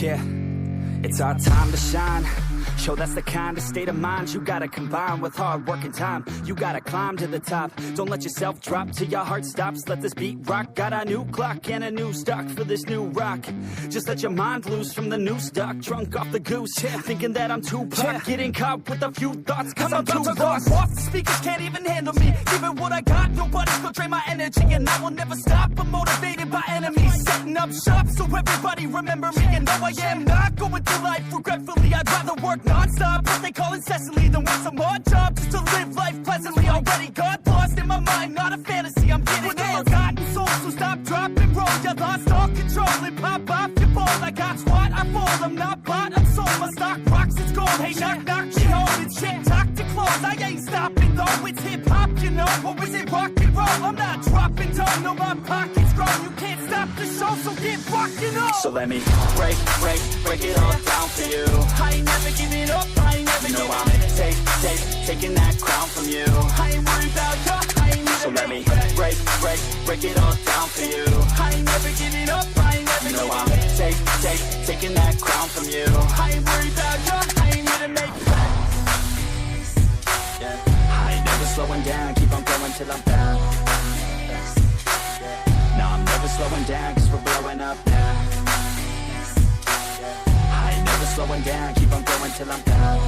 Yeah, it's our time to shine. Show that's the kind of state of mind you gotta combine with hard work and time. You gotta climb to the top. Don't let yourself drop till your heart stops. Let this beat rock. Got a new clock and a new stock for this new rock. Just let your mind loose from the new stock. Drunk off the goose, thinking that I'm too pop. Getting caught with a few thoughts cause I'm too lost. Off the speakers can't even handle me. Giving what I got, nobody's gonna drain my energy. And I will never stop, I'm motivated by enemies. Setting up shop so everybody remember me. And though I am not going through life regretfully, I'd rather work non-stop, what they call incessantly, than work some odd job just to live life pleasantly. Already got lost in my mind, not a fantasy, I'm getting it. Forgotten soul, so stop, drop, and roll. You lost all control and pop off your ball. I got squat, I fall, I'm not bought, I'm sold. My stock rocks, it's gold. Hey, knock, knock, she home. It's shit, talk to close. I ain't stopping though, it's hip-hop, you know. Or is it rock and roll? I'm not dropping, don't know my pocket's grown. You can't stop the show, so get rockin' up. So let me break it all down for you. I ain't never giving up, I ain't never giving up. Taking that crown from you. I ain't worried about you, I ain't never. So let me break it all down for you. I ain't never giving up, I ain't never giving up. I'm taking that crown from you. I ain't worried about you, I ain't here to make friends. Yeah. I ain't never slowing down, keep on going till I'm down. No, I'm never slowing down, cause we're blowing up now. I ain't never slowing down, keep on going till I'm down.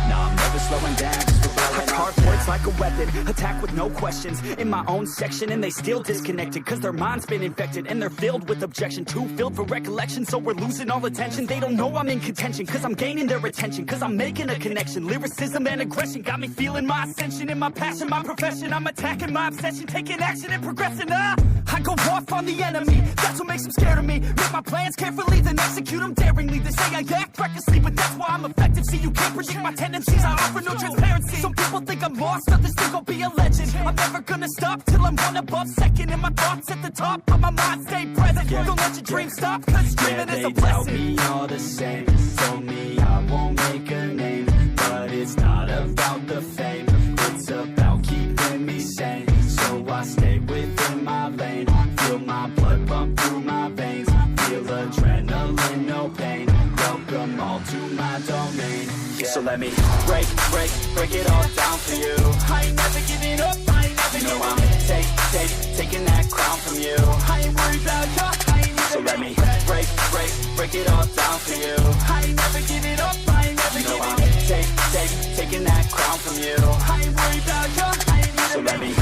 No, I'm never slowing down, cause we're blowing up. Hard words like a weapon, attack with no questions. In my own section and they still disconnected, cause their mind's been infected and they're filled with objection. Too filled for recollection, so we're losing all attention. They don't know I'm in contention, cause I'm gaining their attention, cause I'm making a connection. Lyricism and aggression got me feeling my ascension. In my passion, my profession, I'm attacking my obsession, taking action and progressing. I go off on the enemy, that's what makes them scared of me. Make my plans carefully, then execute them daringly. They say I act recklessly, but that's why I'm effective. See, you can't predict my tendencies, I offer no transparency. Some people think I'm lost, others think I'll be a legend. I'm never gonna stop till I'm one above second. And my thoughts at the top, but my mind stay present. Don't let your dreams stop, cause dreaming is a blessing. They tell me all the same, told me I won't make a name. But it's not about the fame, it's about keeping me sane. So I stay within my lane, feel my blood pump through my veins. Feel adrenaline, no pain, welcome all to my domain. So let me break it all down for you. I ain't never giving up, I ain't never giving up. I'm taking that crown from you. I ain't worried about you, I ain't never. So let me break it all down for you. I ain't never giving up, I ain't never giving up. I'm taking that crown from you. I ain't worried about you, I ain't never. So let me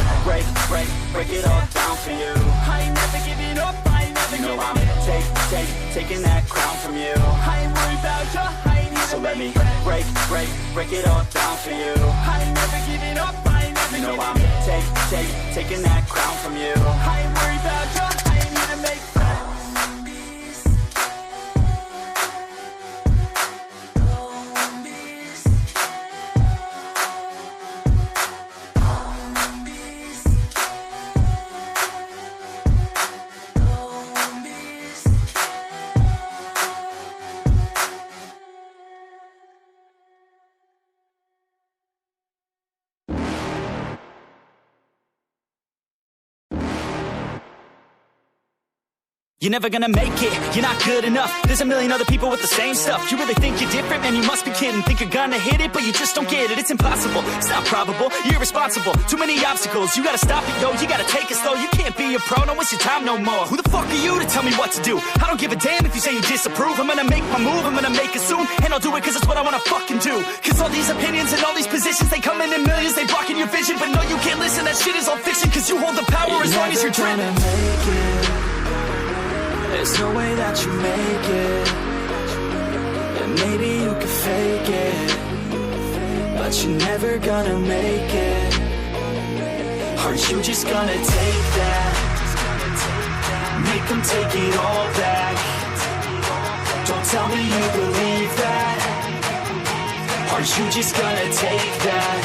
break it all down for you. I ain't never giving up, I ain't never giving up. I'm taking that crown from you. I ain't worried about you, I ain't here So to let make me friends. break it all down for you. I ain't never giving up, I ain't never giving up. I'm taking that crown from you. I ain't worried about you, I ain't here to make friends. You're never gonna make it, you're not good enough. There's a million other people with the same stuff. You really think you're different? Man, you must be kidding. Think you're gonna hit it, but you just don't get it. It's impossible, it's not probable, you're irresponsible. Too many obstacles, you gotta stop it, yo. You gotta take it slow, you can't be a pro. Don't waste your time no more. Who the fuck are you to tell me what to do? I don't give a damn if you say you disapprove. I'm gonna make my move, I'm gonna make it soon. And I'll do it cause it's what I wanna fucking do. Cause all these opinions and all these positions, they come in millions, they blocking your vision. But no, you can't listen, that shit is all fiction. Cause you hold the power as long as you're dreaming. There's no way that you make it. And maybe you can fake it, but you're never gonna make it. Aren't you just gonna take that? Make them take it all back. Don't tell me you believe that. Aren't you just gonna take that?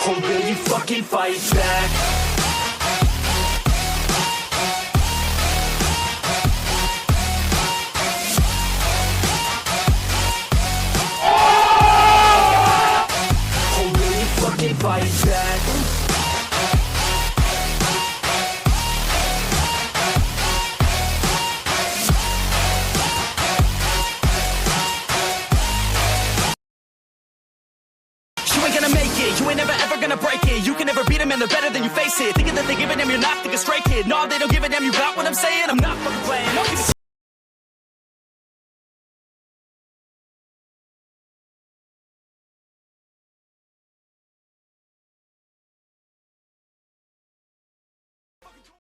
Or will you fucking fight back? Fight back. you ain't never ever gonna break it. You can never beat them and they're better than you, face it. Thinking that they give a damn, you're not thinking straight, kid. No, they don't give a damn, you got what I'm saying? I'm not fucking playing.